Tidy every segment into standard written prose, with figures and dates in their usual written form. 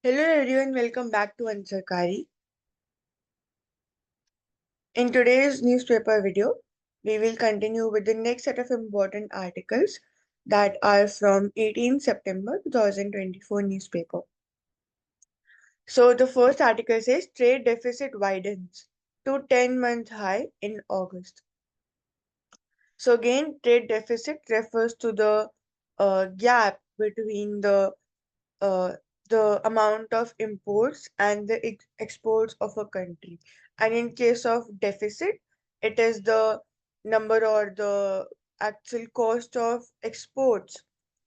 Hello everyone, welcome back to Ansarkari. In today's newspaper video, we will continue with the next set of important articles that are from 18 September 2024 newspaper. So the first article says trade deficit widens to 10-month high in August. So again, trade deficit refers to the gap between uh, the amount of imports and the exports of a country. And in case of deficit, it is the number or the actual cost of exports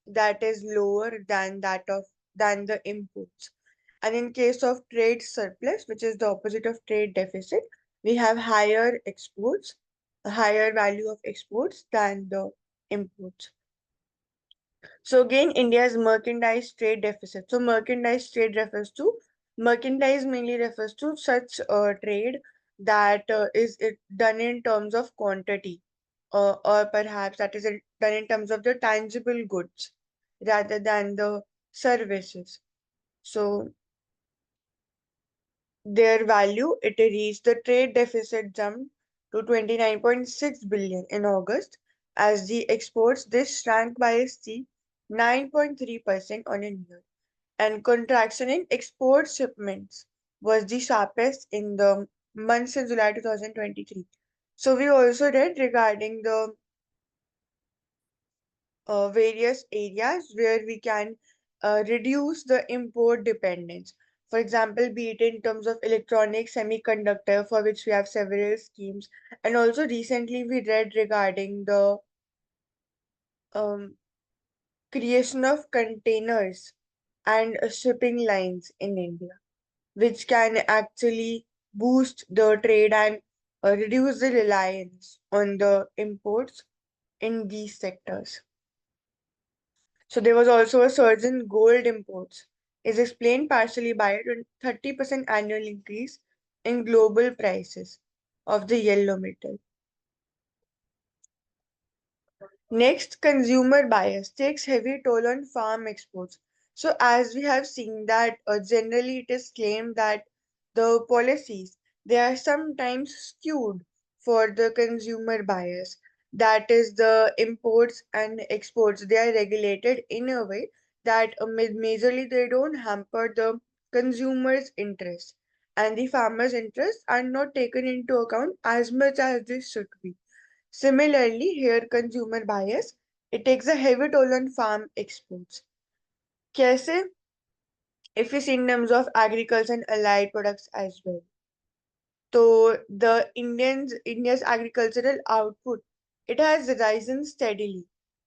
that is lower than the imports. And in case of trade surplus, which is the opposite of trade deficit, we have higher exports, a higher value of exports than the imports. So again, India's merchandise trade deficit. So merchandise mainly refers to such trade that is it done in terms of quantity, or perhaps that is done in terms of the tangible goods rather than the services. So their value, it reached the trade deficit jumped to 29.6 billion in August as the exports this shrank by a steep 9.3% on a year, and contraction in export shipments was the sharpest in the months in July 2023. So we also read regarding the various areas where we can reduce the import dependence. For example, be it in terms of electronic semiconductor, for which we have several schemes, and also recently we read regarding the um, creation of containers and shipping lines in India, which can actually boost the trade and reduce the reliance on the imports in these sectors. So there was also a surge in gold imports, is explained partially by a 30% annual increase in global prices of the yellow metal. Next, consumer bias takes heavy toll on farm exports. So as we have seen that generally it is claimed that the policies, they are sometimes skewed for the consumer bias. That is, the imports and exports, they are regulated in a way that majorly they don't hamper the consumer's interest, and the farmer's interests are not taken into account as much as they should be. Similarly, here consumer bias, it takes a heavy toll on farm exports. कैसे? If we see in terms of agriculture and allied products as well. So the India's agricultural output, it has risen steadily.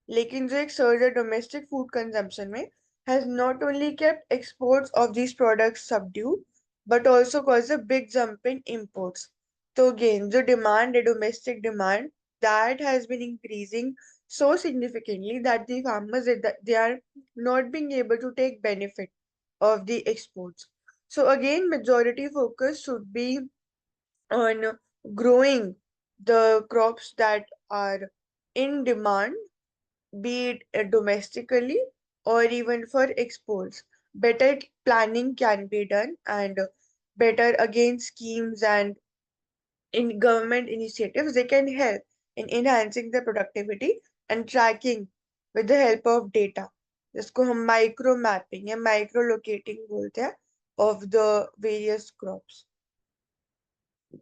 लेकिन जो एक surge है domestic food consumption में has not only kept exports of these products subdued, but also caused a big jump in imports. So again, the demand, the domestic demand, that has been increasing so significantly that the farmers that they are not being able to take benefit of the exports. So again, majority focus should be on growing the crops that are in demand, be it domestically or even for exports. Better planning can be done, and better again schemes and in government initiatives, they can help in enhancing the productivity and tracking with the help of data, जिसको हम micro mapping या micro locating बोलते हैं of the various crops.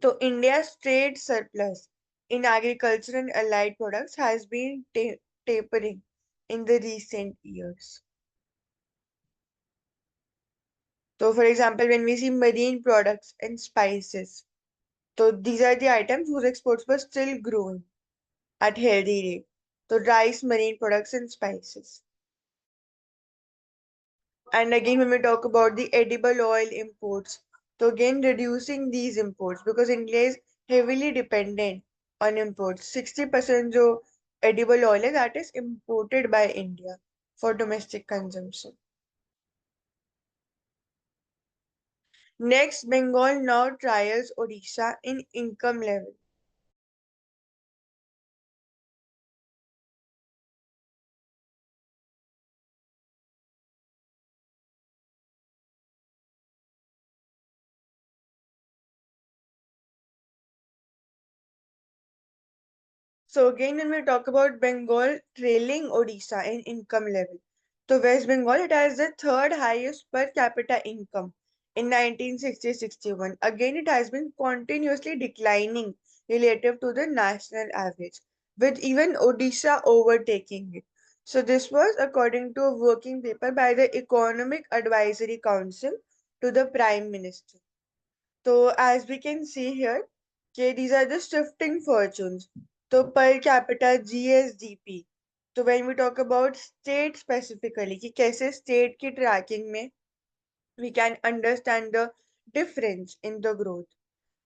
So India's trade surplus in agriculture and allied products has been tapering in the recent years. So for example, when we see marine products and spices, so these are the items whose exports were still growing at healthy rate. So rice, marine products and spices. And again, when we talk about the edible oil imports, so again reducing these imports because India is heavily dependent on imports. 60% जो edible oil है, that is imported by India for domestic consumption. Next, Bengal now trials Odisha in income level. So again, when we talk about Bengal trailing Odisha in income level, so West Bengal it has the third highest per capita income in 1960-61. Again, it has been continuously declining relative to the national average, with even Odisha overtaking it. So this was according to a working paper by the Economic Advisory Council to the Prime Minister. So as we can see here, okay, these are the shifting fortunes. So per capita GSDP. So when we talk about state specifically, कि कैसे state की tracking में we can understand the difference in the growth.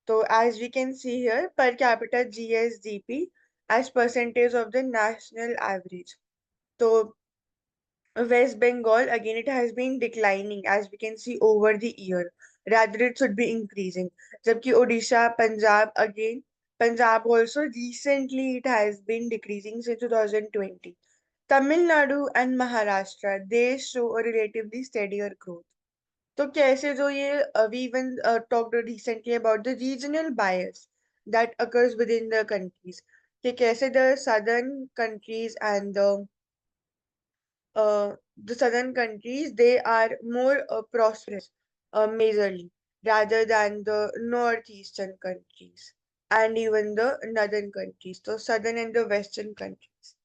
So as we can see here, per capita GSDP as percentage of the national average. So West Bengal, again, it has been declining as we can see over the year. Rather, it should be increasing. Jabki Odisha, Punjab, again, Punjab also recently it has been decreasing since 2020. Tamil Nadu and Maharashtra, they show a relatively steadier growth. तो कैसे जो ये we even talked recently about the regional bias that occurs within the countries. कि कैसे the southern countries and the southern countries they are more prosperous majorly rather than the northeastern countries and even the northern countries, so southern and the western countries.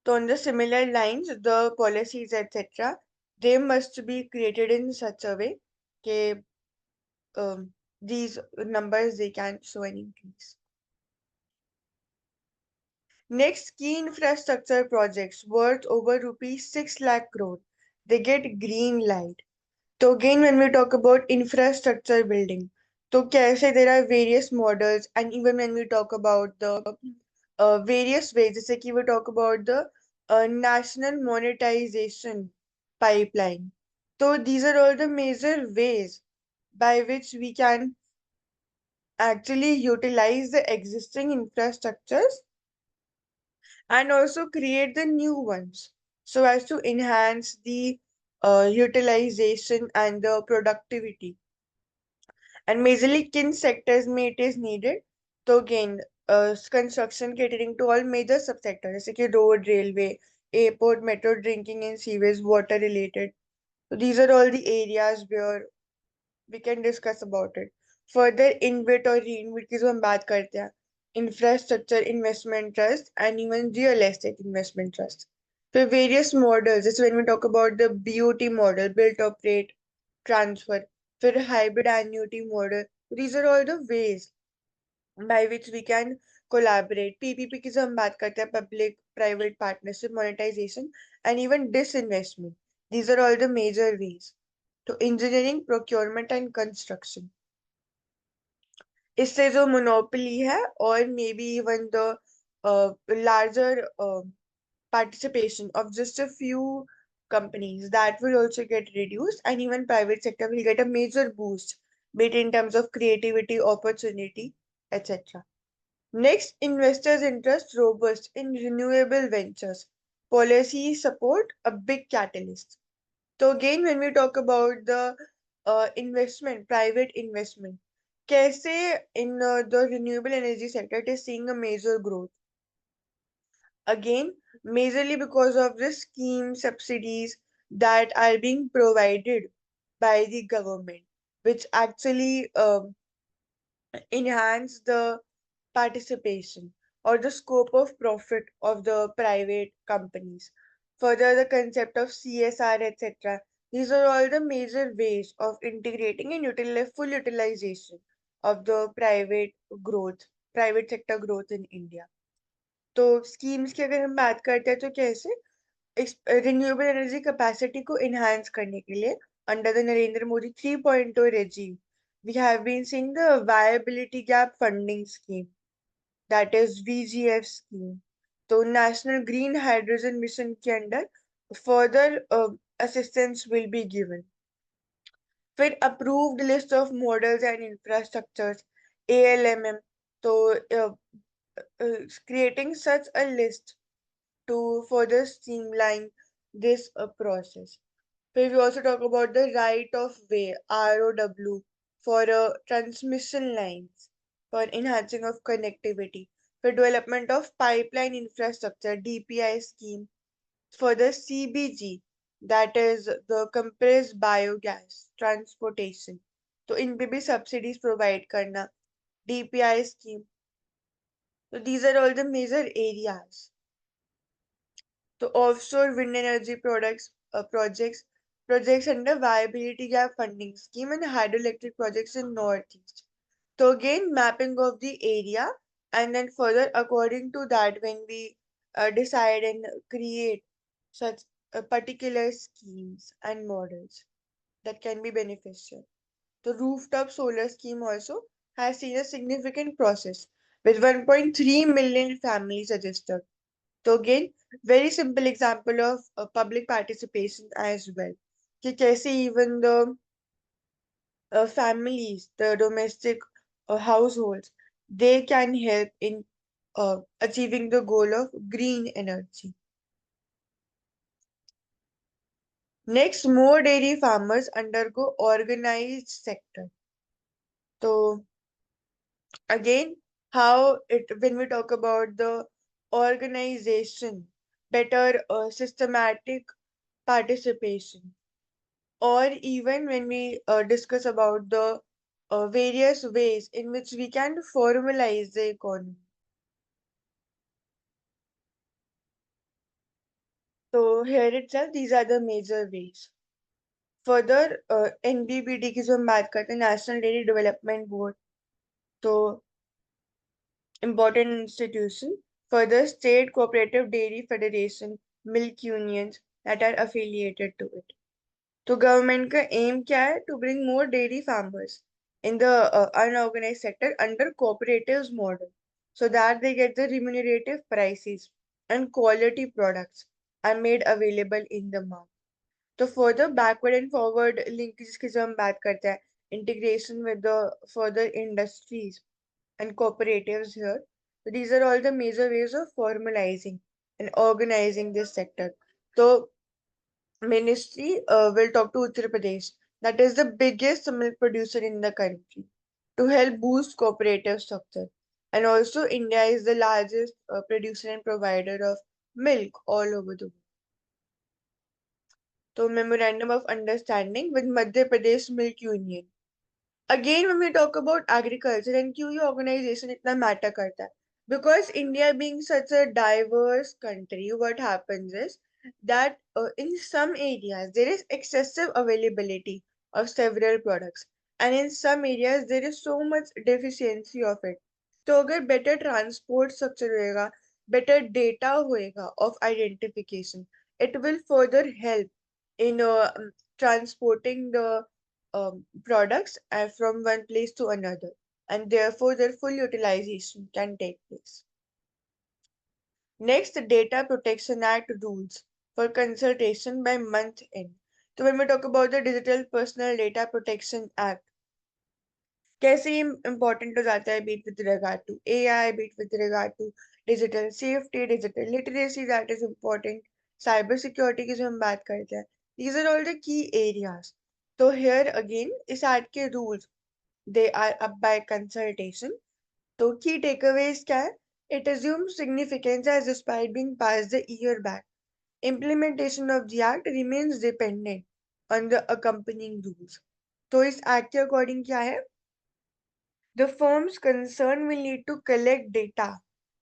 So on the similar lines, the policies etc. they must be created in such a way that these numbers they can show an increase. Next, key infrastructure projects worth over rupees 6 lakh crore. They get green light. So again, when we talk about infrastructure building, so कैसे there are various models, and even when we talk about the various ways, जैसे कि we talk about the national monetization pipeline. So these are all the major ways by which we can actually utilize the existing infrastructures and also create the new ones so as to enhance the utilization and the productivity. And majorly kin sectors में it is needed. So again, construction catering to all major subsectors जैसे कि road, railway, airport, metro, drinking and sewage, water related. So these are all the areas where we can discuss about it. Further, InvIT or ReInvIT की जो हम बात करते हैं, infrastructure investment trust and even real estate investment trust. So various models. This is when we talk about the BOT model, build, operate, transfer. फिर hybrid annuity model. These are all the ways by which we can collaborate. PPP की जो हम बात करते हैं, public private partnership, monetization and even disinvestment. These are all the major ways. तो engineering, procurement and construction. इससे जो monopoly है और maybe even the larger participation of just a few companies that will also get reduced and even private sector will get a major boost, be it in terms of creativity, opportunity, etc. Next, investors' interest robust in renewable ventures. Policy support a big catalyst. So again, when we talk about the investment, private investment, कैसे in the renewable energy sector it is seeing a major growth. Again, majorly because of the scheme subsidies that are being provided by the government, which actually enhance the participation or the scope of profit of the private companies. Further, the concept of CSR, etc. These are all the major ways of integrating and full utilization of the growth, private sector growth in India. तो schemes की अगर हम बात करते हैं तो कैसे इस रिन्यूएबल एनर्जी कैपेसिटी को इनहांस करने के लिए under the Narendra Modi 3.0 regime we have been seeing the viability gap funding scheme, that is VGF scheme. तो नेशनल ग्रीन हाइड्रोजन मिशन के under further assistance will be given. फिर approved list of models and infrastructures, ALMM. So creating such a list to further streamline this process. So we also talk about the right of way ROW for transmission lines for enhancing of connectivity. for development of pipeline infrastructure DPI scheme, for the CBG, that is the compressed biogas transportation. तो इन पे भी subsidies provide करना, DPI scheme. So these are all the major areas. So offshore wind energy projects under viability gap funding scheme and hydroelectric projects in northeast. So again, mapping of the area, and then further according to that, when we decide and create such particular schemes and models that can be beneficial. The rooftop solar scheme also has seen a significant process with 1.3 million families registered. So again, very simple example of public participation as well. कि कैसे even the families, the domestic households, they can help in achieving the goal of green energy. Next, more dairy farmers undergo organized sector. So again, how it when we talk about the organization, better systematic participation, or even when we discuss about the various ways in which we can formalize the economy. So here itself, these are the major ways. Further, NBBD की जो हम बात करते हैं, National Dairy Development Board, तो important institution. Further, state cooperative dairy federation, milk unions that are affiliated to it. तो government का aim क्या है? To bring more dairy farmers in the unorganized sector under cooperatives model so that they get the remunerative prices and quality products are made available in the market. तो further backward and forward linkages की जो हम बात करते हैं, integration with the further industries and cooperatives here. So these are all the major ways of formalizing and organizing this sector. So ministry will talk to Uttar Pradesh, that is the biggest milk producer in the country, to help boost cooperative structure. And also, India is the largest producer and provider of milk all over the world. So, memorandum of understanding with Madhya Pradesh Milk Union. Again, when we talk about agriculture and क्यों ये organization इतना matter करता है, because India being such a diverse country, what happens is that in some areas there is excessive availability of several products, and in some areas there is so much deficiency of it. तो अगर better transport structure होएगा, better data होएगा of identification, it will further help in transporting the products from one place to another, and therefore their full utilization can take place. Next, the Data Protection Act rules for consultation by month end. So when we talk about the Digital Personal Data Protection Act, कैसे ये important हो जाता है be it with regard to AI, be it with regard to digital safety, digital literacy that is important, cyber security की जो हम बात करते हैं, these are all the key areas. So here again, इस act के rules they are up by consultation. So key takeaways क्या है? It assumes significance as despite being passed a year back. Implementation of the act remains dependent on the accompanying rules. तो इस act के according क्या है? The firms concerned will need to collect data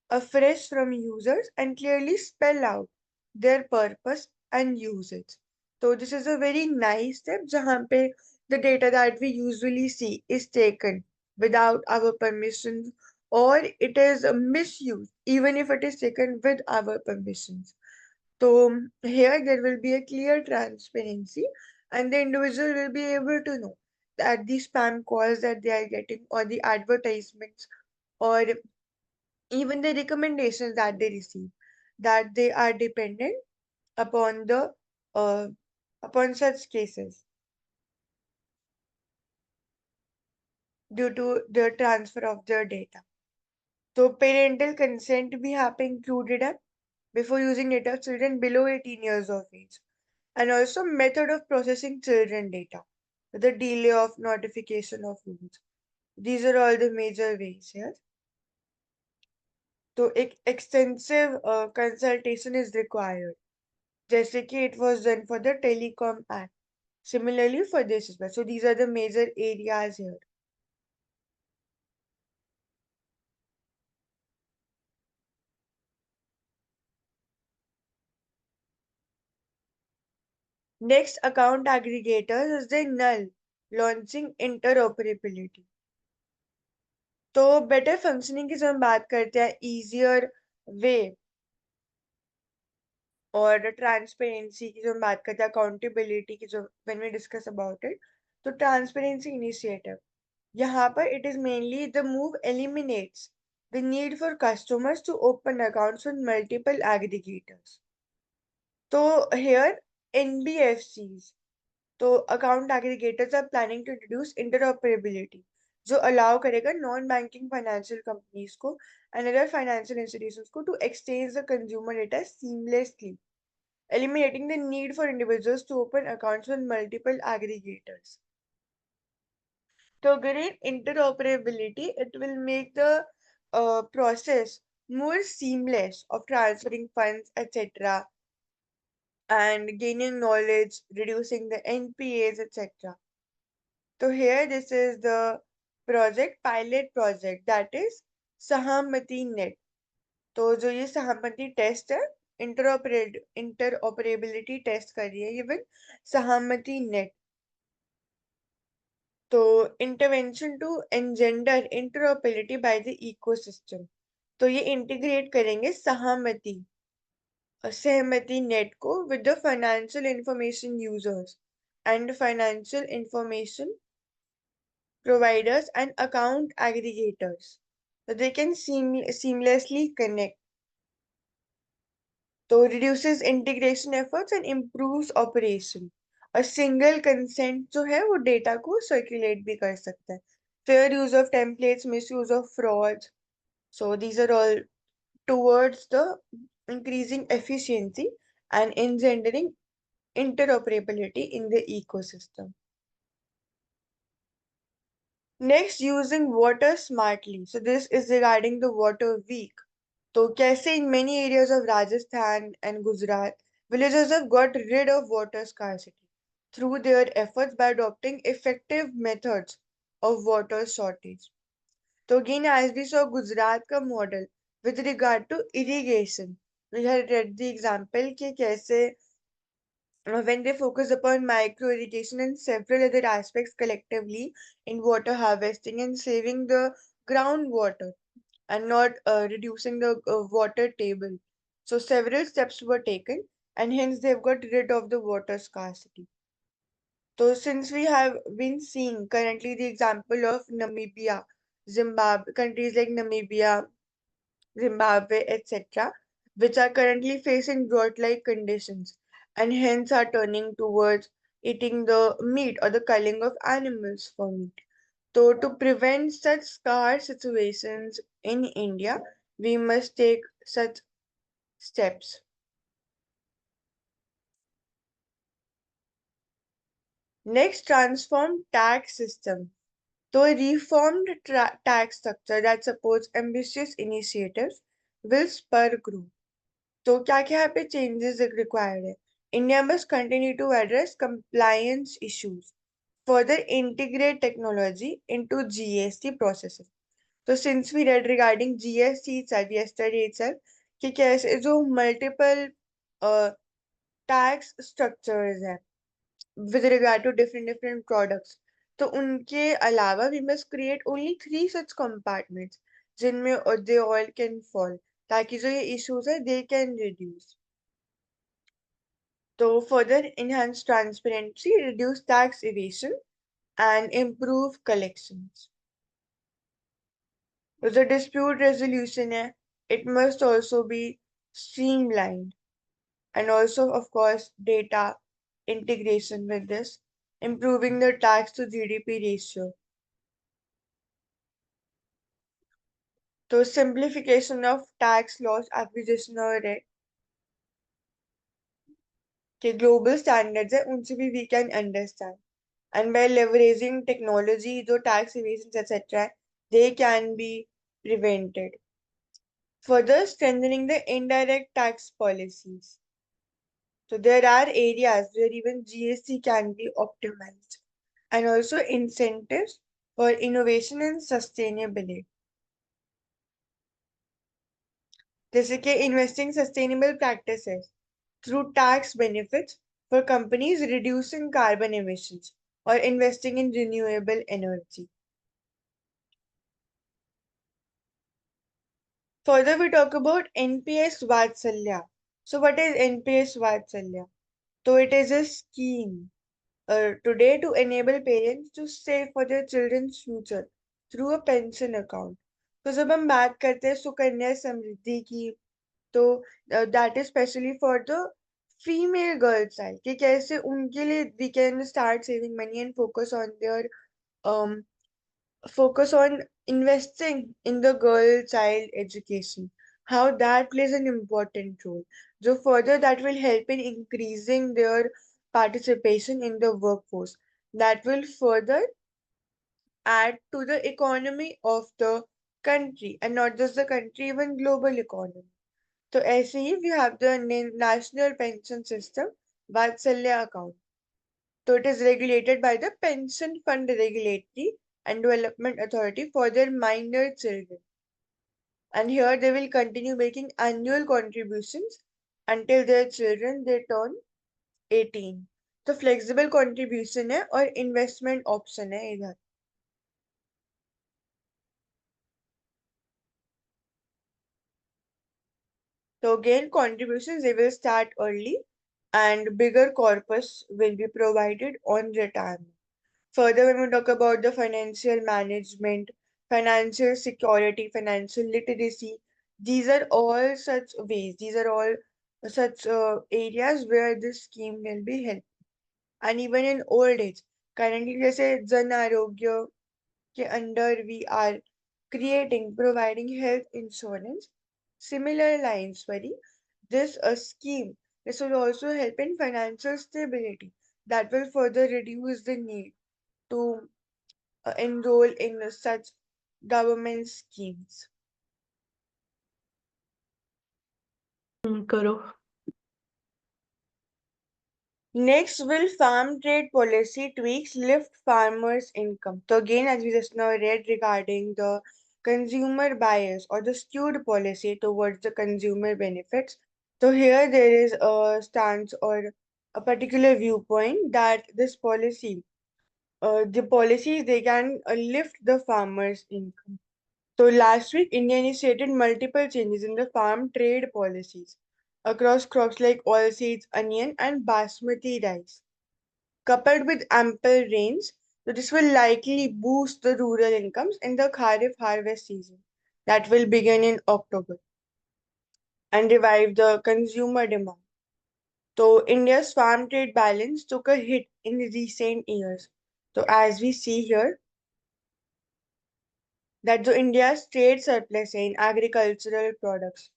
afresh from users and clearly spell out their purpose and usage. So this is a very nice step जहाँ पे the data that we usually see is taken without our permission, or it is misused even if it is taken with our permissions. So here there will be a clear transparency, and the individual will be able to know that the spam calls that they are getting, or the advertisements, or even the recommendations that they receive, that they are dependent upon the uh, upon such cases due to the transfer of their data. So parental consent भी यहाँ पे included है before using data of children below 18 years of age, and also method of processing children data, the delay of notification of rules. These are all the major ways here. तो एक extensive consultation is required, जैसे कि it was done for the Telecom Act. Similarly for this as well. So these are the major areas here. Next, account aggregators is the null, launching interoperability. तो better functioning की जब हम बात करते हैं, easier way और transparency की जो हम बात करते हैं, अकाउंटेबिलिटी की जो when we discuss about it, तो ट्रांसपेरेंसी इनिशिएटिव यहाँ पर it is mainly the move eliminates the need for customers to open accounts with multiple aggregators. So here NBFCs, तो account aggregators are planning to introduce interoperability जो allow करेगा non banking financial companies को and other financial institutions को to exchange the consumer data seamlessly, eliminating the need for individuals to open accounts with multiple aggregators. To gain interoperability, it will make the process more seamless of transferring funds, etc., and gaining knowledge, reducing the NPAs, etc. So here, this is the pilot project, that is Sahamati Net. तो जो ये सहमति test है, interoperability test कर रही है ये with Sahamati net. तो intervention to engender interoperability by the ecosystem, तो ये इंटीग्रेट करेंगे सहमति नेट को with the financial information users and financial information providers and account aggregators, so they can seamlessly connect. So reduces integration efforts and improves operation. A single consent जो है वो data को circulate भी कर सकता है. Fair use of templates, misuse of frauds. So these are all towards the increasing efficiency and engendering interoperability in the ecosystem. Next, using water smartly. So this is regarding the water week. So कैसे in many areas of Rajasthan and Gujarat, villagers have got rid of water scarcity through their efforts by adopting effective methods of water shortage. So again, as we saw Gujarat का model with regard to irrigation, we had read the example कि कैसे when they focus upon micro irrigation and several other aspects collectively in water harvesting and saving the groundwater and not reducing the water table. So several steps were taken and hence they've got rid of the water scarcity. So since we have been seeing currently the example of Namibia, Zimbabwe, countries like Namibia, Zimbabwe, etc., which are currently facing drought-like conditions and hence are turning towards eating the meat or the culling of animals for meat. So, to prevent such scarce situations in India, we must take such steps. Next, transform tax system. So, a reformed tax structure that supports ambitious initiatives will spur growth. तो क्या क्या यहाँ पे changes required है? India must continue to address compliance issues, further integrate technology into GST processes. So since we read regarding GST itself yesterday itself, कि कैसे जो multiple uh, tax structures हैं with regard to different products, तो उनके अलावा we must create only 3 such compartments जिनमें they all can fall, ताकि जो ये issues है they can reduce. To further enhance transparency, reduce tax evasion, and improve collections. So the dispute resolution, it must also be streamlined, and also, of course, data integration with this, improving the tax to GDP ratio. So simplification of tax laws, acquisition और के global standards है उनसे भी we can understand. And by leveraging technology, the tax evasions, etc., they can be prevented. Further strengthening the indirect tax policies. So there are areas where even GST can be optimized, and also incentives for innovation and sustainability. जैसे कि investing sustainable practices through tax benefits for companies reducing carbon emissions or investing in renewable energy. Further, we talk about NPS Vatsalya. So, what is NPS Vatsalya? So, it is a scheme today to enable parents to save for their children's future through a pension account. तो जब हम बात करते हैं सुकन्या समृद्धि की, तो that is specially for the female girl child कि कैसे उनके लिए we can start saving money and focus on investing in the girl child education, how that plays an important role. So further that will help in increasing their participation in the workforce. That will further add to the economy of the country, and not just the country, even global economy. So ऐसे ही we have the national pension system Vatsalya account. So it is regulated by the Pension Fund Regulatory and Development Authority for their minor children. And here they will continue making annual contributions until their children they turn 18. तो flexible contribution है और investment option है इधर. So again, contributions they will start early and bigger corpus will be provided on retirement. Further, when we talk about the financial management, financial security, financial literacy, these are all such ways, these are all such areas where this scheme will be helped. And even in old age, currently, जैसे जन आरोग्य के under we are creating, providing health insurance. Similar lines, Pari, this scheme, this will also help in financial stability. That will further reduce the need to enroll in such government schemes. करो. Next, will farm trade policy tweaks lift farmers' income? So again, as we just now read regarding the consumer bias or the skewed policy towards the consumer benefits. So here there is a stance or a particular viewpoint that this policy, the policies they can lift the farmers' income. So last week, India initiated multiple changes in the farm trade policies across crops like oilseeds, onion, and basmati rice. Coupled with ample rains, so this will likely boost the rural incomes in the Kharif harvest season that will begin in October and revive the consumer demand. So India's farm trade balance took a hit in recent years. So as we see here, that the India's trade surplus in agricultural products.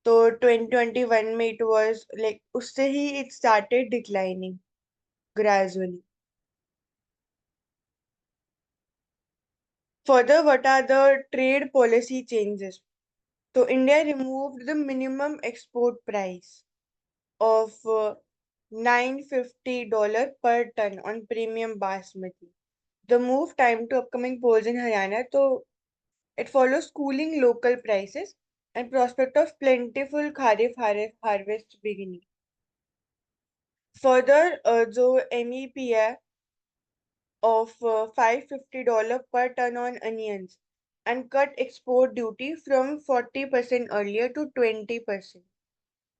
So 2021 में it was like उससे ही it started declining gradually. Further, what are the trade policy changes? So India removed the minimum export price of $950 per ton on premium basmati. The move timed to upcoming polls in Haryana, so it follows cooling local prices and prospect of plentiful Kharif harvest beginning. Further, जो MEP है of $550 per ton on onions and cut export duty from 40% earlier to 20%.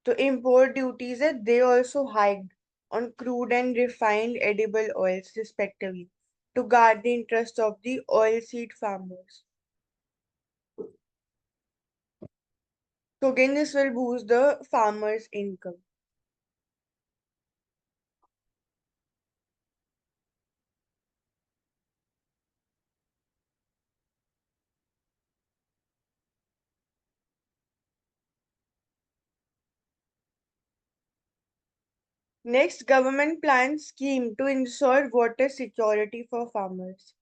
So import duties they also hiked on crude and refined edible oils respectively to guard the interest of the oilseed farmers. So again this will boost the farmers' income. Next, government plans scheme to ensure water security for farmers.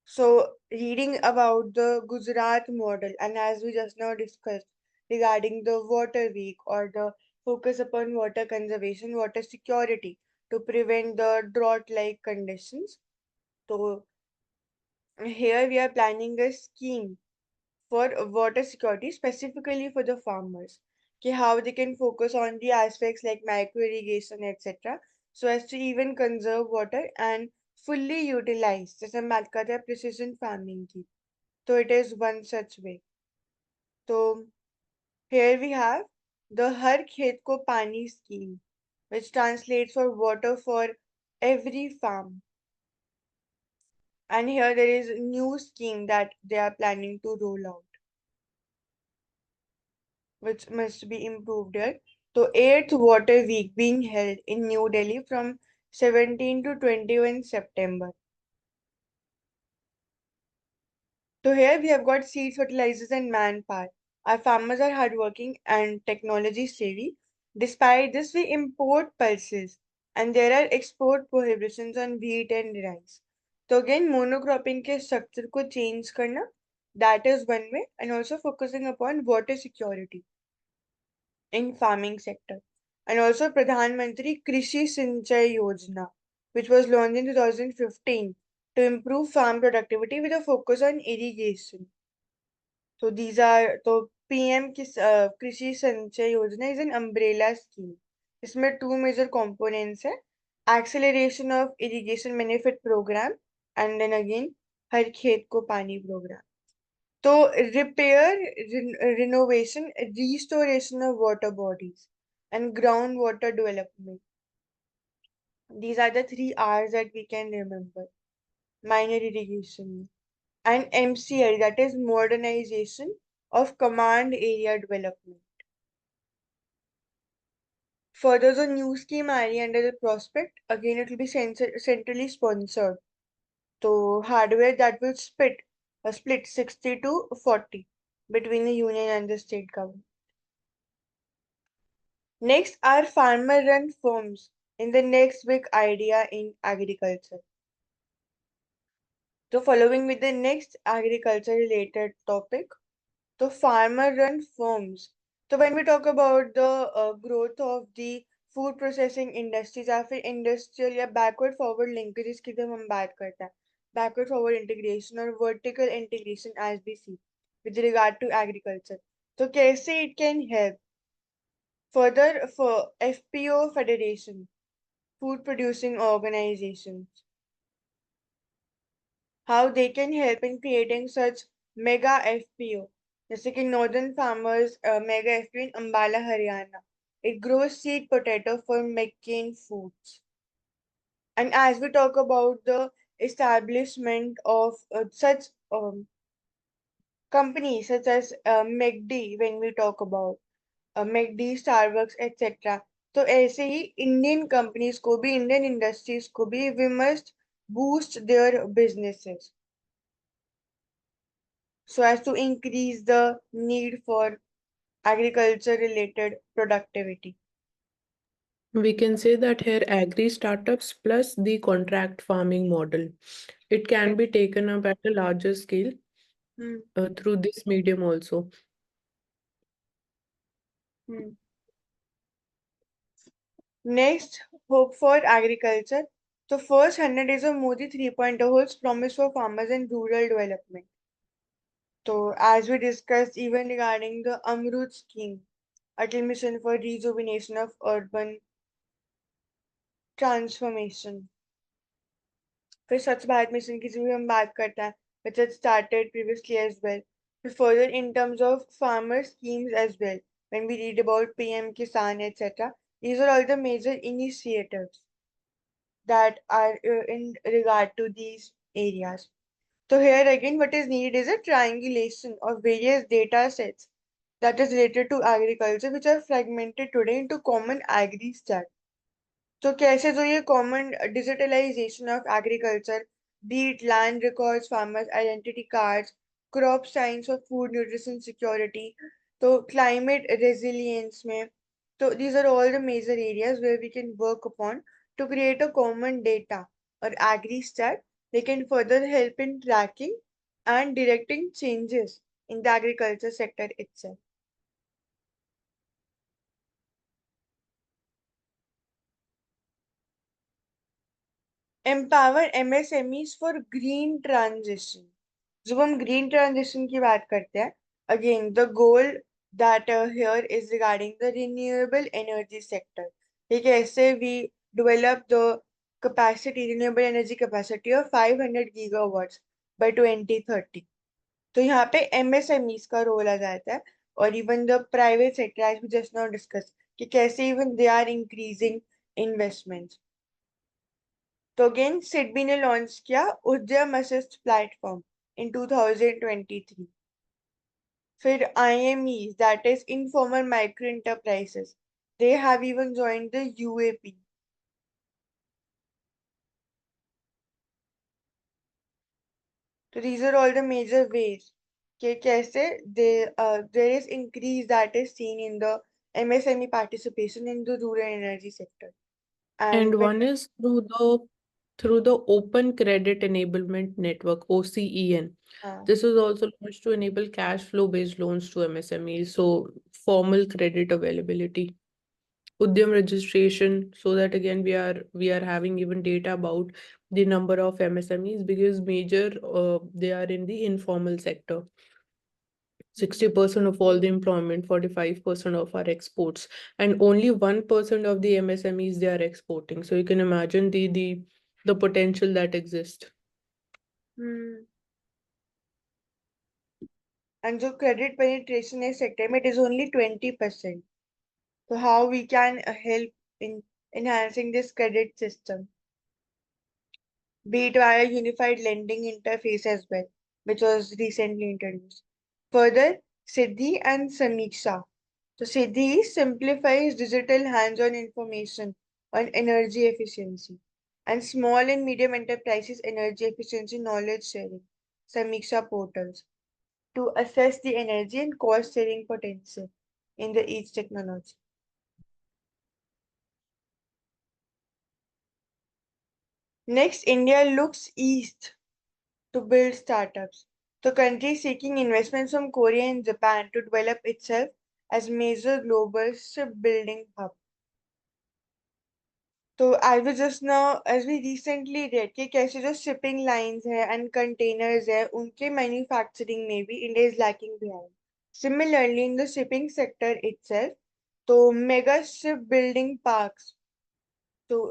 So, reading about the Gujarat model, and as we just now discussed regarding the water week or the focus upon water conservation, water security to prevent the drought like conditions. So, here we are planning a scheme for water security specifically for the farmers. Okay, how they can focus on the aspects like micro irrigation, etc. So as to even conserve water and fully utilize जैसे हम बात करते हैं precision farming की तो it is one such way. So here we have the हर खेत को पानी scheme which translates for water for every farm. And here there is a new scheme that they are planning to roll out, which must be improved here. So, 8th Water Week being held in New Delhi from 17 to 21 September. So, here we have got seeds, fertilizers, and manpower. Our farmers are hardworking and technology savvy. Despite this, we import pulses, and there are export prohibitions on wheat and rice. So, again, monocropping के structure को change करना, that is one way, and also focusing upon water security in farming sector. And also Pradhan Mantri Krishi Sinchay Yojana, which was launched in 2015 to improve farm productivity with a focus on irrigation. So these are so Krishi Sinchay Yojana is an umbrella scheme. इसमें two major components है acceleration of irrigation benefit program and then again हर खेत को पानी program. So, repair, renovation, restoration of water bodies, and groundwater development. These are the three R's that we can remember. Minor irrigation. And MCL, that is modernization of command area development. Further, the new scheme area under the prospect, again it will be centrally sponsored. So, hardware that will split 60 to 40 between the union and the state government. Next are farmer run firms in the next big idea in agriculture. So, following with the next agriculture related topic, the farmer run firms. So, when we talk about the growth of the food processing industries या फिर industrial या backward forward linkages की जब हम बात करते हैं backward forward integration और vertical integration as we see with regard to agriculture. तो कैसे it can help further for FPO federation food producing organizations, how they can help in creating such mega FPO. जैसे कि Northern Farmers Mega FPO in Ambala, Haryana. It grows seed potato for McCain Foods. And as we talk about the establishment of such companies such as McD, when we talk about McD, Starbucks, etc. तो ऐसे ही Indian companies को भी Indian industries को भी we must boost their businesses so as to increase the need for agriculture related productivity. We can say that here agri startups plus the contract farming model. It can be taken up at a larger scale Hmm. through this medium also. Hmm. Next, hope for agriculture. The first 100 days of Modi 3.0 holds promise for farmers and rural development. So, as we discussed, even regarding the Amrut scheme, Atal Mission for Rejuvenation of Urban Transformation. फिर स्वच्छ Bharat mission की भी हम बात करते हैं which had started previously as well. But further in terms of farmer schemes as well, when we read about PM Kisan, etc., these are all the major initiatives that are in regard to these areas. So here again, what is needed is a triangulation of various data sets that is related to agriculture, which are fragmented today into common agri stat. तो कैसे जो ये common digitalization of agriculture be it land records farmers identity cards crop science और food nutrition security तो climate resilience में तो these are all the major areas where we can work upon to create a common data or agri stat They can further help in tracking and directing changes in the agriculture sector itself. Empower MSMEs for green transition. जब हम green transition की बात करते हैं, again the goal that here is regarding the renewable energy sector. कि कैसे we develop the renewable energy capacity of 500 gigawatts by 2030. तो यहाँ पे MSMEs का रोल आ जाता है, और even the private sector as we just now discussed कि कैसे even they are increasing investments. तो अगेन सिडबी ने लॉन्च किया उद्यम असिस्ट प्लेटफॉर्म इन 2023. फिर IMEs, that is informal micro enterprises, they have even joined the UAP. So these are all the major ways कि कैसे there is increase that is seen in the MSME participation in the rural energy sector. And And when one is through the Open Credit Enablement Network, OCEN. हाँ, This was also launched to enable cash flow based loans to MSMEs, so formal credit availability. Udyam registration, so that again we are having even data about the number of MSMEs because major they are in the informal sector. 60% of all the employment, 45% of our exports, and only 1% of the MSMEs they are exporting. So you can imagine the potential that exists. hmm, and जो credit penetration है sector में it is only 20%. So how we can help in enhancing this credit system, be it via unified lending interface as well, which was recently introduced. Further, Siddhi and Samiksha. So Siddhi simplifies digital hands-on information on energy efficiency and small and medium enterprises energy efficiency knowledge sharing, Samiksha portals, to assess the energy and cost saving potential in the each technology. Next, India looks east to build startups. The country is seeking investments from Korea and Japan to develop itself as major global shipbuilding hub. तो I was just now, as we recently read कि कैसे जो shipping lines है and containers है उनके manufacturing में भी India is lacking behind. Similarly, in the shipping sector itself, तो mega shipbuilding parks, so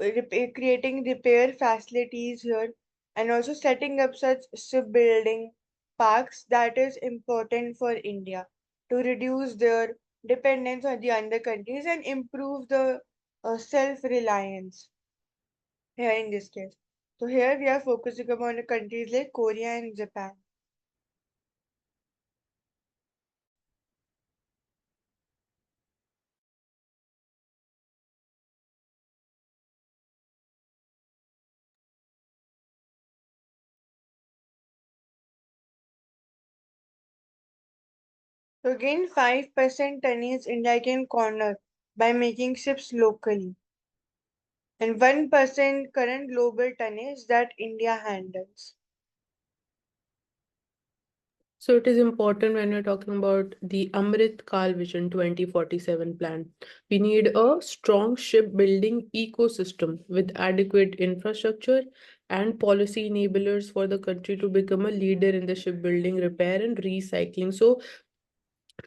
creating repair facilities here and also setting up such shipbuilding parks that is important for India to reduce their dependence on the other countries and improve the self-reliance here in this case. So here we are focusing upon the countries like Korea and Japan. So again, 5% tonnage India can corner by making ships locally, and 1% current global tonnage that India handles. So it is important when we're talking about the Amrit Kal Vision 2047 plan. We need a strong shipbuilding ecosystem with adequate infrastructure and policy enablers for the country to become a leader in the shipbuilding, repair, and recycling. So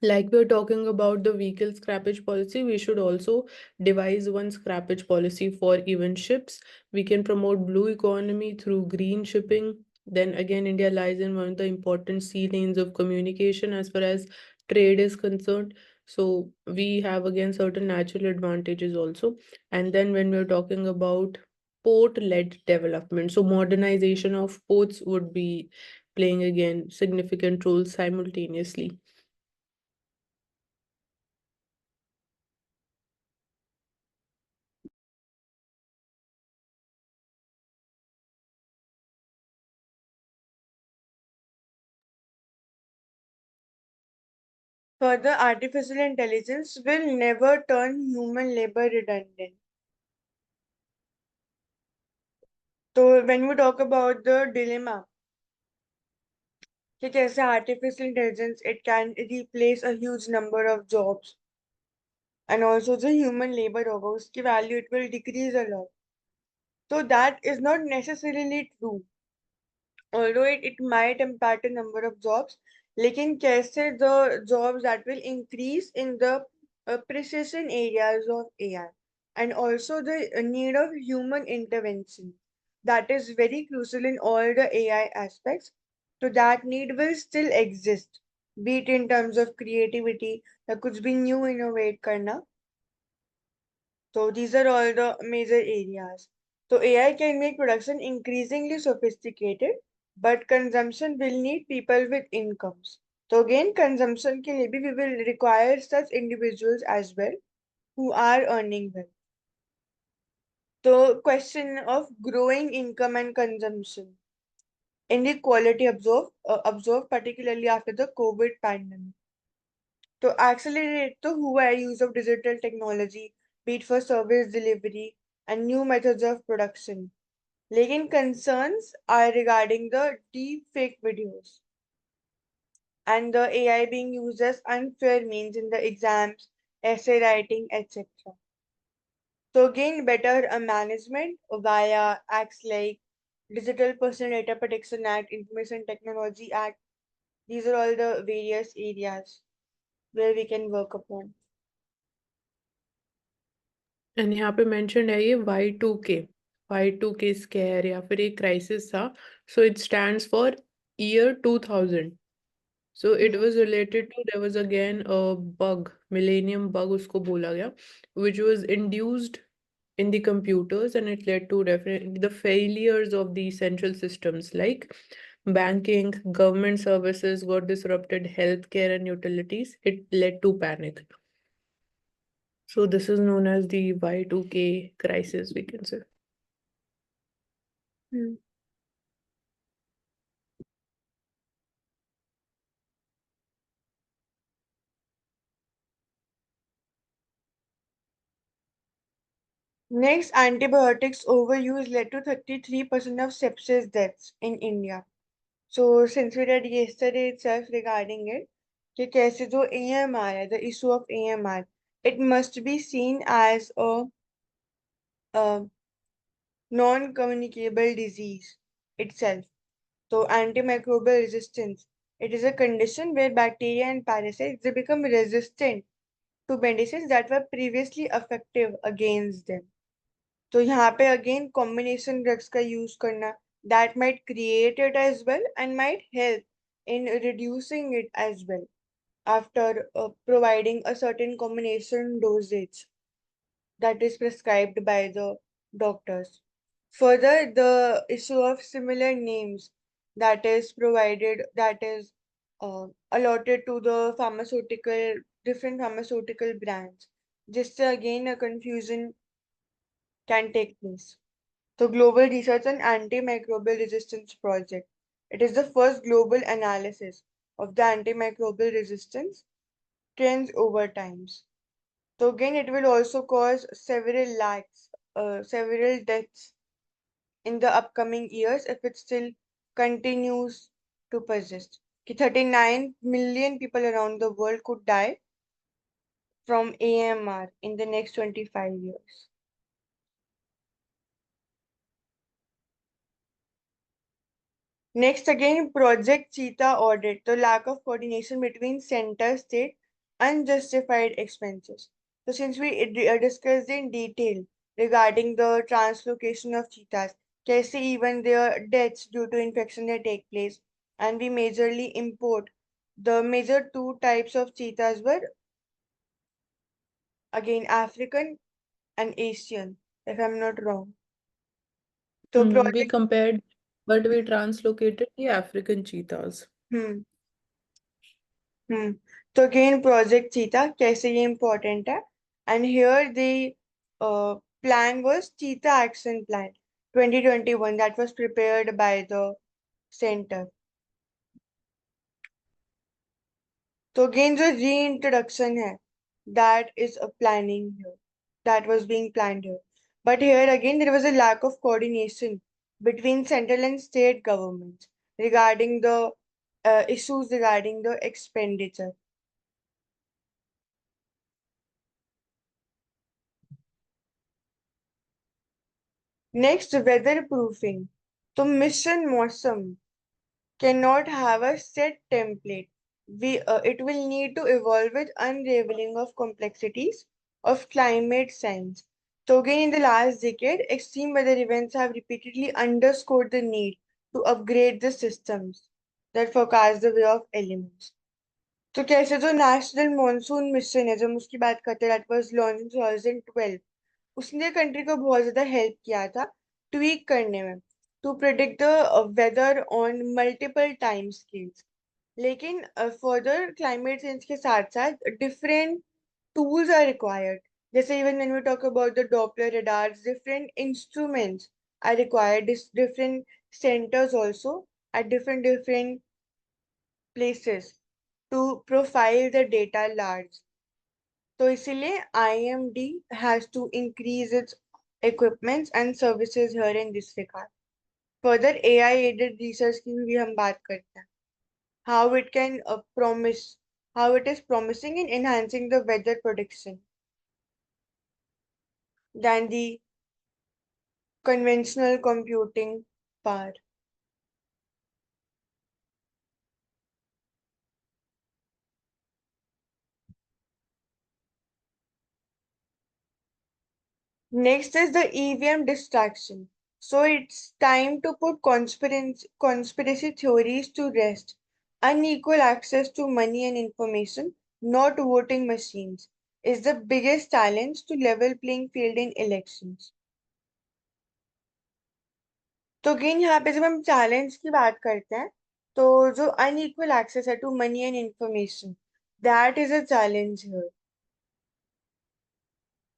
like we're talking about the vehicle scrappage policy, we should also devise one scrappage policy for even ships. We can promote blue economy through green shipping. Then again, India lies in one of the important sea lanes of communication as far as trade is concerned. So we have again certain natural advantages also. And then when we're talking about port-led development, so modernization of ports would be playing again significant roles simultaneously. Further, artificial intelligence will never turn human labor redundant. So when we talk about the dilemma कि कैसे artificial intelligence it can replace a huge number of jobs and also the human labor होगा उसकी value it will decrease a lot. So that is not necessarily true. Although it might impact a number of jobs, लेकिन कैसे the jobs that will increase in the precision areas of AI and also the need of human intervention that is very crucial in all the AI aspects. So that need will still exist, be it in terms of creativity या कुछ भी new innovate करना. So these are all the major areas. So AI can make production increasingly sophisticated, but consumption will need people with incomes. So again, consumption के लिए भी we will require such individuals as well who are earning well. So question of growing income and consumption. Inequality observed particularly after the COVID pandemic. तो accelerate तो हुआ है use of digital technology, be it for service delivery and new methods of production. लेकिन concerns are regarding the deep fake videos and the AI being used as unfair means in the exams, essay writing, etc. So again, better management via acts like Digital Personal Data Protection Act, Information Technology Act. These are all the various areas where we can work upon. And यहाँ पे mention है ये Y2K square या फिर एक crisis था. So it stands for year 2000. So it was related to, there was again a bug, millennium bug उसको बोला गया, which was induced in the computers, and it led to definitely the failures of the central systems like banking, government services got disrupted, healthcare and utilities. It led to panic. So this is known as the Y2K crisis, we can say. Hmm. Next, antibiotics overuse led to 33% of sepsis deaths in India. So, since we read yesterday itself regarding it, कि कैसे जो AMR है, the issue of AMR, it must be seen as a non-communicable disease itself. So, antimicrobial resistance, it is a condition where bacteria and parasites they become resistant to medicines that were previously effective against them. तो यहाँ पे again combination drugs का use करना that might create it as well and might help in reducing it as well after providing a certain combination dosage that is prescribed by the doctors. Further, the issue of similar names that is provided, that is allotted to the different pharmaceutical brands. Just again, a confusion can take place. The Global Research on Antimicrobial Resistance Project. It is the first global analysis of the antimicrobial resistance trends over times. So again, it will also cause several deaths in the upcoming years if it still continues to persist. 39 million people around the world could die from AMR in the next 25 years. Next, again, Project Cheetah audit, the lack of coordination between center, state, unjustified expenses. So, since we discussed in detail regarding the translocation of cheetahs, कैसे even their deaths due to infection they take place, and we majorly import the major two types of cheetahs were again African and Asian, if I'm not wrong. So, We project. compared, but we translocated the African cheetahs. Hmm. Hmm. So again, Project Cheetah, कैसे ये important है? And here the plan was Cheetah Action Plan 2021 that was prepared by the center. So again, the reintroduction है, that is a planning here, that was being planned here. But here again, there was a lack of coordination between central and state governments regarding the issues regarding the expenditure. Next, weatherproofing. तो mission मौसम cannot have a set template. It will need to evolve with unraveling of complexities of climate science. So again, in the last decade, extreme weather events have repeatedly underscored the need to upgrade the systems that forecast the way of elements. तो कैसे जो national monsoon mission है जब हम उसकी बात करते हैं दैट वाज लॉन्च इन 2012 उसने कंट्री को बहुत ज्यादा हेल्प किया था ट्वीक करने में to predict the weather on multiple time scales लेकिन फर्दर क्लाइमेट चेंज के साथ साथ डिफरेंट tools are required. जैसे even when we talk about the Doppler radars, different instruments are required, different centers also at different places to profile the data large. तो इसीलिए IMD has to increase its equipments and services here in this regard. Further, AI aided research की भी हम बात करते हैं. How it can how it is promising in enhancing the weather prediction than the conventional computing power. Next is the EVM distraction. So it's time to put conspiracy theories to rest. Unequal access to money and information, not voting machines, is the biggest challenge to level playing field in elections. तो again यहाँ पे जब हम challenge की बात करते हैं तो जो अनइक्वल एक्सेस है to money and information that is a challenge here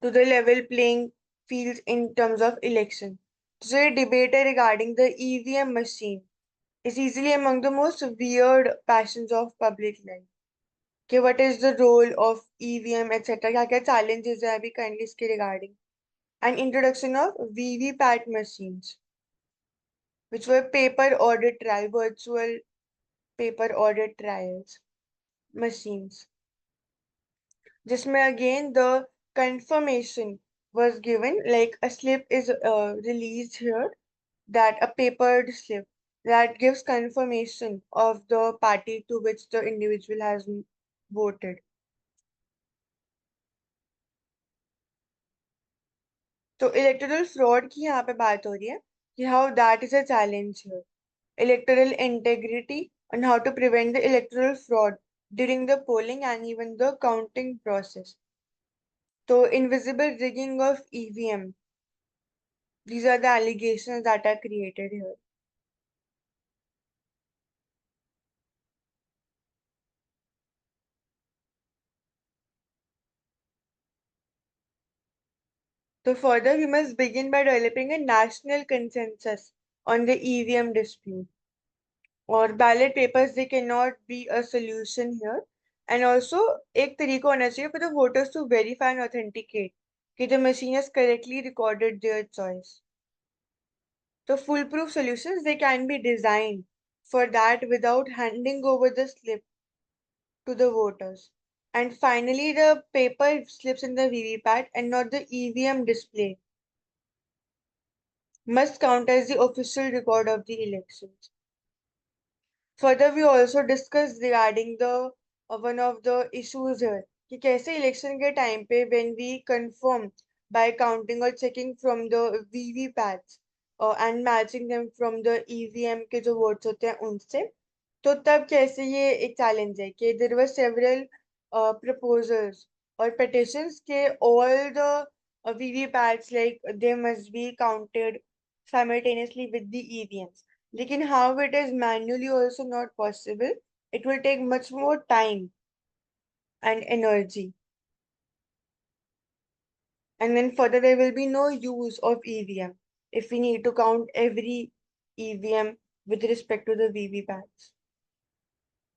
to the level playing fields in terms of election. So a debate regarding the EVM machine is easily among the most weird passions of public life. Okay, what is the role of EVM, etc. क्या क्या challenges है अभी currently इसके regarding. And introduction of VVPAT machines, which were virtual paper audit trials machines. जिसमें again the confirmation was given, like a slip is released here, that a papered slip that gives confirmation of the party to which the individual has voted. तो electoral fraud की यहाँ पे बात हो रही है कि how that is a challenge here electoral integrity and how to prevent the electoral fraud during the polling and even the counting process. So invisible rigging of EVM. These are the allegations that are created here. So further, we must begin by developing a national consensus on the EVM dispute. Or ballot papers, they cannot be a solution here. And also, एक तरीका होना चाहिए for the voters to verify and authenticate कि the machine has correctly recorded their choice. The foolproof solutions, they can be designed for that without handing over the slip to the voters. And finally, the paper slips in the VVPAT and not the EVM display must count as the official record of the elections. Further, we also discussed regarding the one of the issues here कि कैसे election के time पे when we confirm by counting or checking from the VVPATs and matching them from the EVM के जो votes होते हैं उनसे तो तब कैसे ये एक चैलेंज है कि there were several proposals or petitions के all the VVPATs like they must be counted simultaneously with the EVMs. लेकिन how it is manually also not possible. It will take much more time and energy. And then further, there will be no use of EVM if we need to count every EVM with respect to the VVPATs.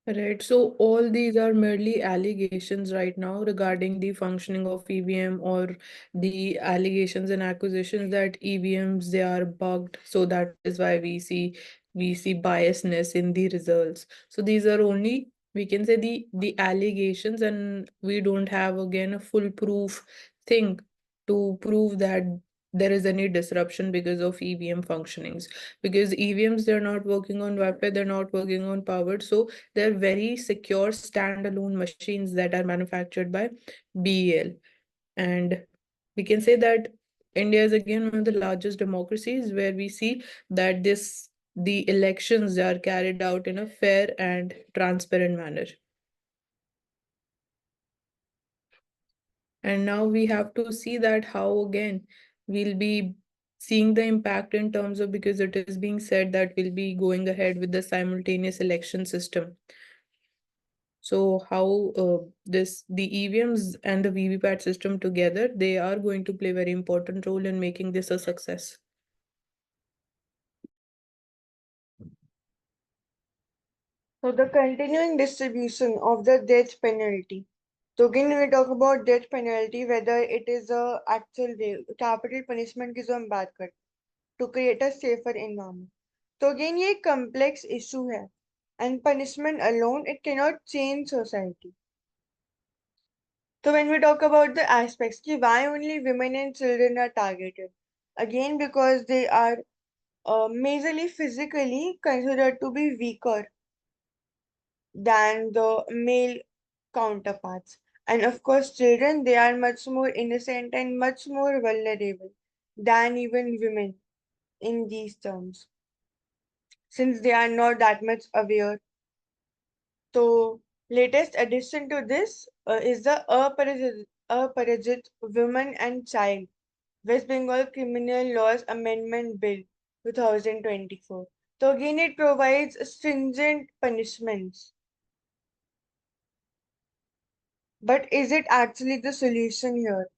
Right. So all these are merely allegations right now regarding the functioning of EVM, or the allegations and accusations that EVMs, they are bugged. So that is why we see biasness in the results. So these are only, we can say, the allegations, and we don't have again a foolproof thing to prove that there is any disruption because of EVM functionings. Because EVMs, they're not working on Wi-Fi, they're not working on powered. So they're very secure standalone machines that are manufactured by BEL. And we can say that India is again one of the largest democracies, where we see that the elections are carried out in a fair and transparent manner. And now we have to see that how again we'll be seeing the impact in terms of, because it is being said that we'll be going ahead with the simultaneous election system. So how this the EVMs and the VVPAT system together, they are going to play a very important role in making this a success. So the continuing distribution of the death penalty. So again when we talk about death penalty, whether it is a actual capital punishment की जो हम बात करते हैं, to create a safer environment. तो again ये एक complex issue है, and punishment alone it cannot change society. So when we talk about the aspects, ki why only women and children are targeted? Again, because they are majorly physically considered to be weaker than the male counterparts. And of course, children, they are much more innocent and much more vulnerable than even women in these terms, since they are not that much aware. So, latest addition to this is the Aparajit Women and Child West Bengal Criminal Laws Amendment Bill 2024. So again, it provides stringent punishments. But is it actually the solution here?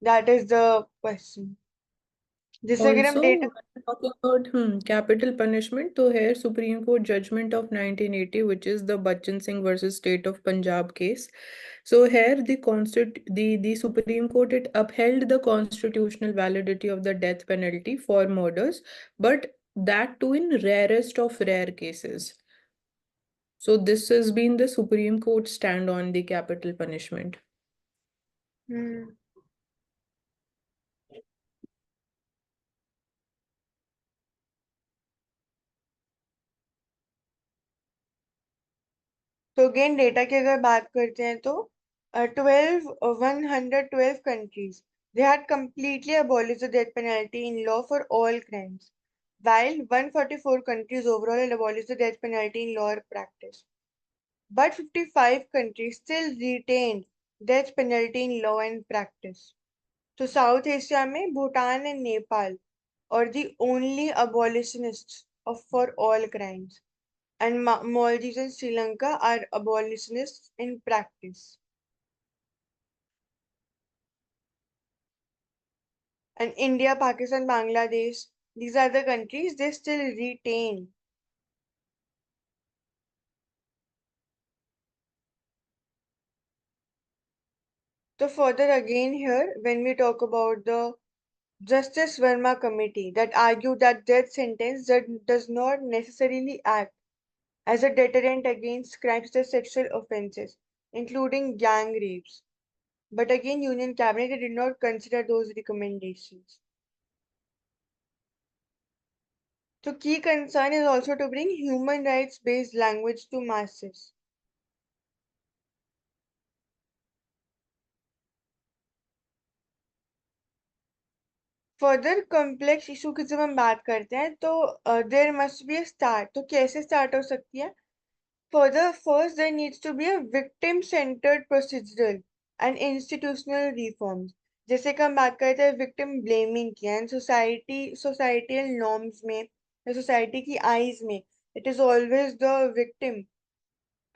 That is the question. जिससे अगर हम Also, data when we're talking about capital punishment, so here Supreme Court judgment of 1980, which is the Bachchan Singh versus State of Punjab case. So here the Supreme Court, it upheld the constitutional validity of the death penalty for murders, but that too in rarest of rare cases. So this has been the Supreme Court stand on the capital punishment. hmm, तो again data की अगर बात करते हैं तो 112 countries they had completely abolished the death penalty in law for all crimes, while 144 countries overall had abolished the death penalty in law or practice. But 55 countries still retained death penalty in law and practice. So South Asia में Bhutan and Nepal are the only abolitionists for all crimes, and Maldives and Sri Lanka are abolitionists in practice. And India, Pakistan, Bangladesh, these are the countries they still retain. So further again here, when we talk about the Justice Verma Committee that argued that death sentence that does not necessarily act as a deterrent against crimes such as sexual offences, including gang rapes. But again, Union Cabinet did not consider those recommendations. So key concern is also to bring human rights based language to masses. Further complex issue की जब हम बात करते हैं तो there must be a start. तो कैसे start हो सकती है? Further first there needs to be a victim centred procedural and institutional reforms. जैसे कि हम बात करते हैं विक्टिम ब्लेमिंग की, एंड सोसाइटल नॉर्म्स में या सोसाइटी की आईज में it is always the victim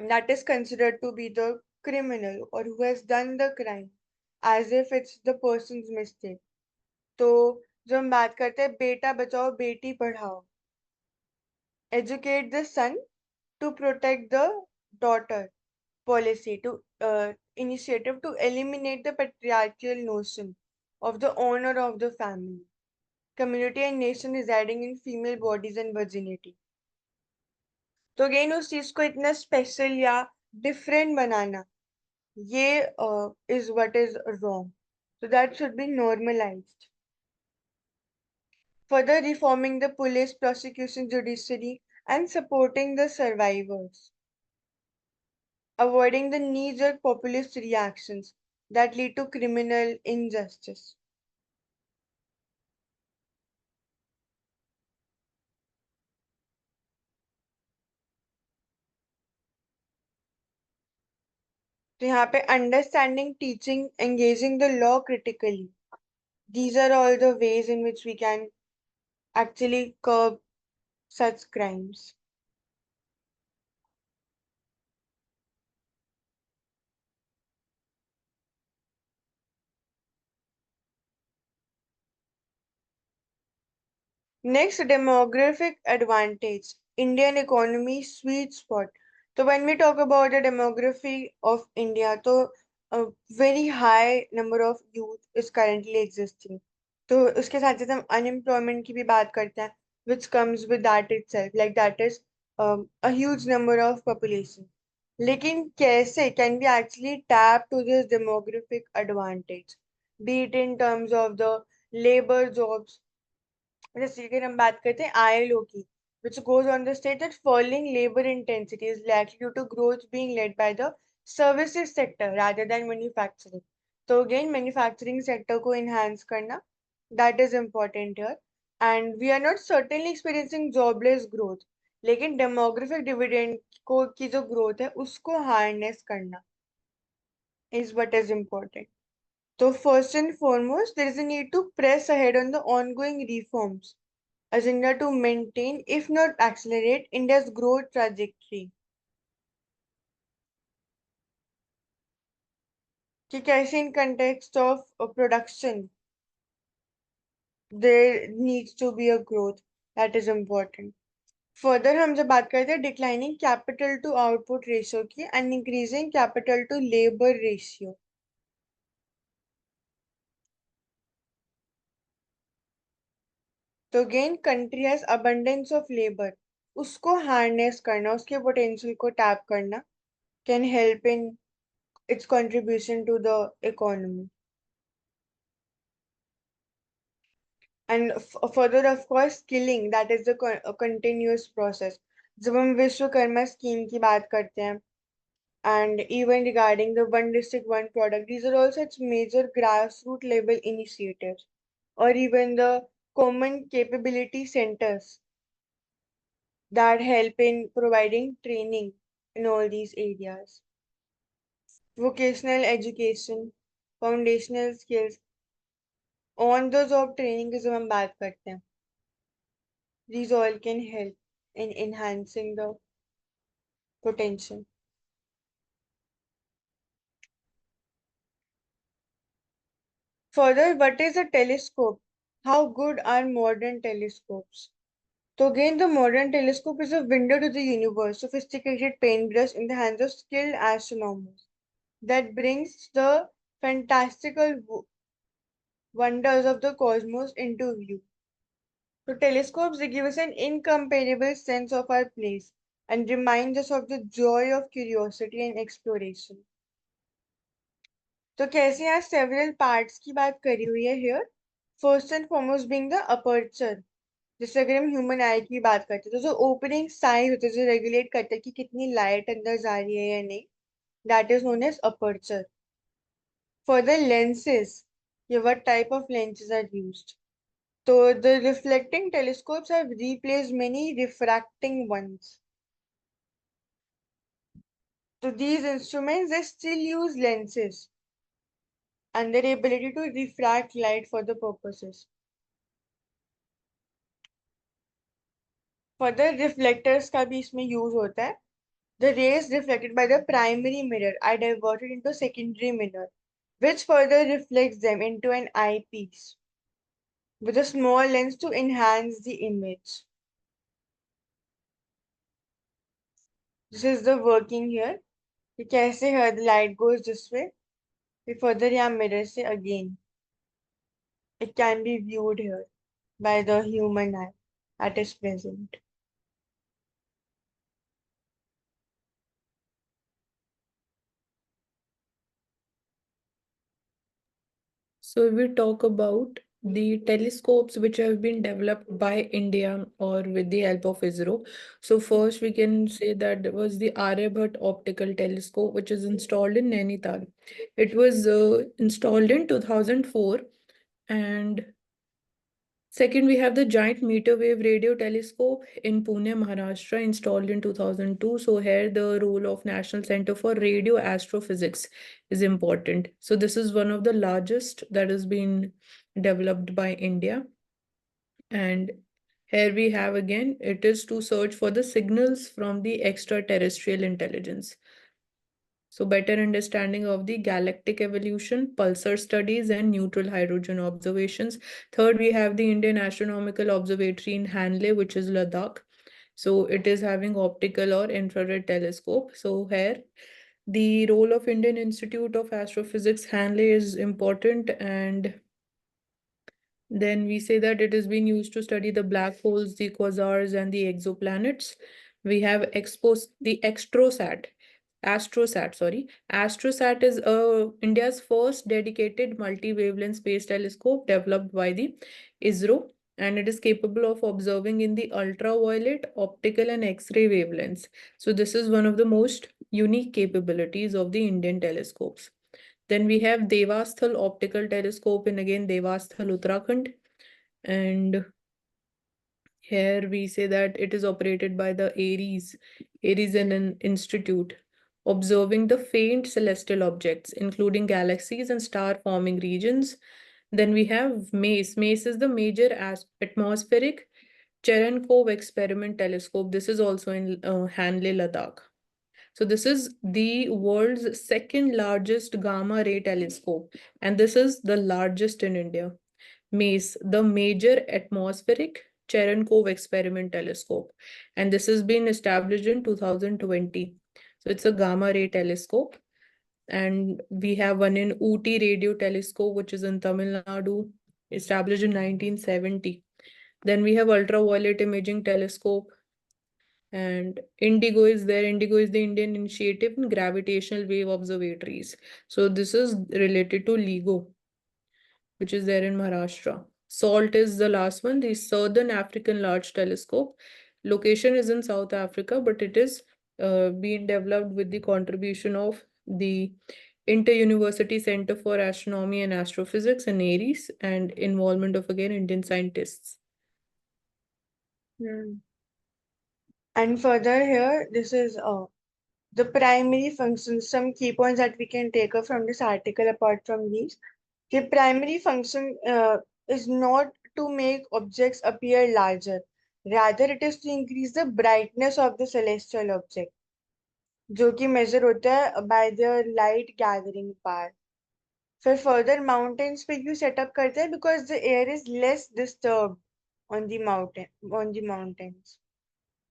that is considered to be the criminal or who has done the crime, as if it's the person's mistake. तो जब हम बात करते हैं बेटा Bachao Beti Padhao, educate the son to protect the daughter policy to initiative to eliminate the patriarchal notion of the honor of the family, community and nation residing in female bodies and virginity. तो again उस चीज को इतना special या different बनाना, ये is what is wrong. So that should be normalized. Further reforming the police, prosecution, judiciary, and supporting the survivors. Avoiding the knee-jerk populist reactions that lead to criminal injustice. तो यहाँ पे understanding, teaching, engaging the law critically. These are all the ways in which we can actually curb such crimes. Next, demographic advantage, Indian economy sweet spot. So when we talk about the demography of India, so a very high number of youth is currently existing. तो उसके साथ साथ हम unemployment की भी बात करते हैं, which comes with that itself, like that is a huge number of population. लेकिन कैसे can we actually tap to this demographic advantage, be it in terms of the labor jobs, जैसे अगर हम बात करते हैं ILO की, which goes on the state that falling labor intensity is likely due to growth being led by the services sector rather than manufacturing. तो again manufacturing sector को enhance करना, that is important here. And we are not certainly experiencing jobless growth, लेकिन demographic dividend को की जो growth है उसको harness करना is what is important. So first and foremost, there is a need to press ahead on the ongoing reforms agenda to maintain, if not accelerate, India's growth trajectory. कि कैसे in context of production, there needs to be a growth that is important. Further हम जब बात करते हैं declining capital to output ratio की and increasing capital to labor ratio. तो again country has abundance of labor, उसको harness करना, उसके potential को tap करना can help in its contribution to the economy. And further of course skilling, that is the a continuous process. जब हम Vishwakarma scheme की बात करते हैं, and even regarding the one district one product, these are all such major grassroots level initiatives, or even the common capability centers that help in providing training in all these areas. Vocational education, foundational skills, on the job training की जब हम बात करते हैं, these all can help in enhancing the potential. Further, what is a telescope? How good are modern telescopes? So again, the modern telescope is a window to the universe, sophisticated paintbrush in the hands of skilled astronomers that brings the fantastical wonders of the cosmos into view. So telescopes, they give us an incomparable sense of our place and remind us of the joy of curiosity and exploration. तो कैसे यहाँ several parts की बात करी हुई है here. First and foremost being the aperture. जैसे अगर हम ह्यूमन आई की बात करते हैं तो जो ओपनिंग साइज होते हैं जो रेगुलेट करते हैं कि कितनी लाइट अंदर जा रही है या नहीं, that is known as aperture. Further lenses, ये what type of lenses are used. So the reflecting telescopes have replaced many refracting ones. So these instruments, they still use lenses and their ability to refract light for the purposes. Further reflectors का भी इसमें use होता है. The rays reflected by the primary mirror are diverted into secondary mirror, which further reflects them into an eyepiece with a small lens to enhance the image. This is the working here. कि कैसे here the light goes this way. फिर further यहाँ mirror से again. It can be viewed here by the human eye that is present. So if we talk about the telescopes which have been developed by India or with the help of ISRO. So first we can say that there was the Aryabhat optical telescope which is installed in Nainital. It was installed in 2004, and second, we have the Giant Meter Wave Radio Telescope in Pune, Maharashtra, installed in 2002. So here the role of National Center for Radio Astrophysics is important. So this is one of the largest that has been developed by India. And here we have again, it is to search for the signals from the extraterrestrial intelligence. So better understanding of the galactic evolution, pulsar studies, and neutral hydrogen observations. Third, we have the Indian Astronomical Observatory in Hanle, which is Ladakh. So it is having optical or infrared telescope. So here, the role of Indian Institute of Astrophysics Hanle is important, and then we say that it is being used to study the black holes, the quasars, and the exoplanets. We have the Astrosat, sorry. Astrosat is India's first dedicated multi-wavelength space telescope developed by the ISRO, and it is capable of observing in the ultraviolet, optical, and X-ray wavelengths. So this is one of the most unique capabilities of the Indian telescopes. Then we have Devasthal Optical Telescope in again Devasthal, Uttarakhand. And here we say that it is operated by the Ares and an institute, observing the faint celestial objects, including galaxies and star-forming regions. Then we have MACE. MACE is the major atmospheric Cherenkov Experiment Telescope. This is also in Hanle, Ladakh. So this is the world's second largest gamma ray telescope, and this is the largest in India. MACE, the Major Atmospheric Cherenkov Experiment Telescope, and this has been established in 2020. So it's a gamma ray telescope, and we have one in Ooty Radio Telescope, which is in Tamil Nadu, established in 1970. Then we have Ultraviolet Imaging Telescope, and Indigo is there. Indigo is the Indian initiative in gravitational wave observatories. So this is related to LIGO, which is there in Maharashtra. SALT is the last one, the Southern African Large Telescope. Location is in South Africa, but it is being developed with the contribution of the Inter-University Center for Astronomy and Astrophysics in Aries, and involvement of again Indian scientists. Hmm. And further here, this is the primary functions, some key points that we can take up from this article apart from these. The primary function is not to make objects appear larger. Rather, it is to increase the brightness of the celestial object, जो कि measure होता है by their light gathering power. फिर further mountains पे क्यों set up करते हैं? Because the air is less disturbed on the mountains.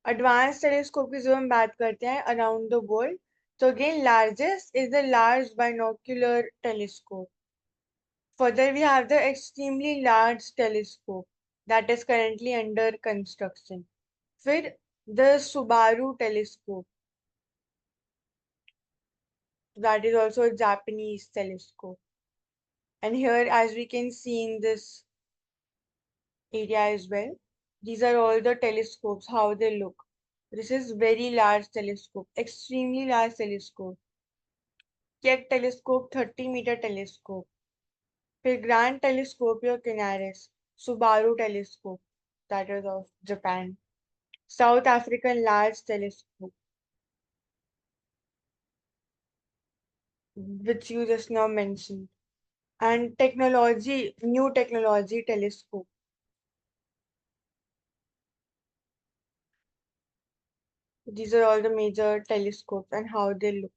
Advanced telescope की जो हम बात करते हैं around the world, so again largest is the large binocular telescope. Further, we have the extremely large telescope that is currently under construction. फिर the Subaru telescope, that is also a Japanese telescope. And here, as we can see in this area as well, these are all the telescopes, how they look. This is very large telescope, extremely large telescope. Keck telescope, 30-meter telescope. फिर Grand Telescopio Canaris, Subaru telescope, that is of Japan. South African Large Telescope, which you just now mentioned. And new technology telescope. These are all the major telescopes and how they look.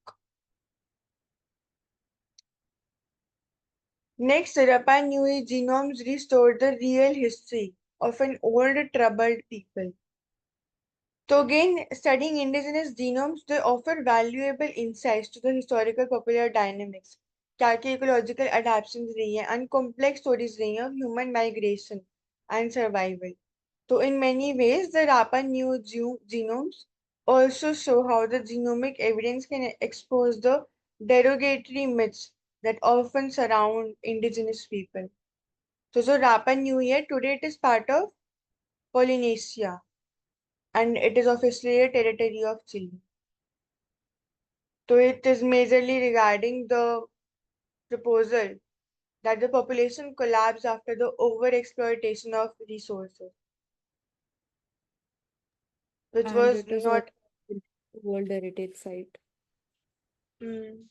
Next, Rapa Nui genomes restored the real history of an old troubled people. So again, studying indigenous genomes, they offer valuable insights to the historical popular dynamics, क्या क्या ecological adaptations रही हैं, and complex stories रही हैं of human migration and survival. So in many ways, the Rapa New genomes also show how the genomic evidence can expose the derogatory myths that often surround indigenous people. So Rapa Nui today it is part of Polynesia and it is officially a territory of Chile. So it is majorly regarding the proposal that the population collapsed after the overexploitation of resources, which And was it is not. also a World Heritage Site. Hmm.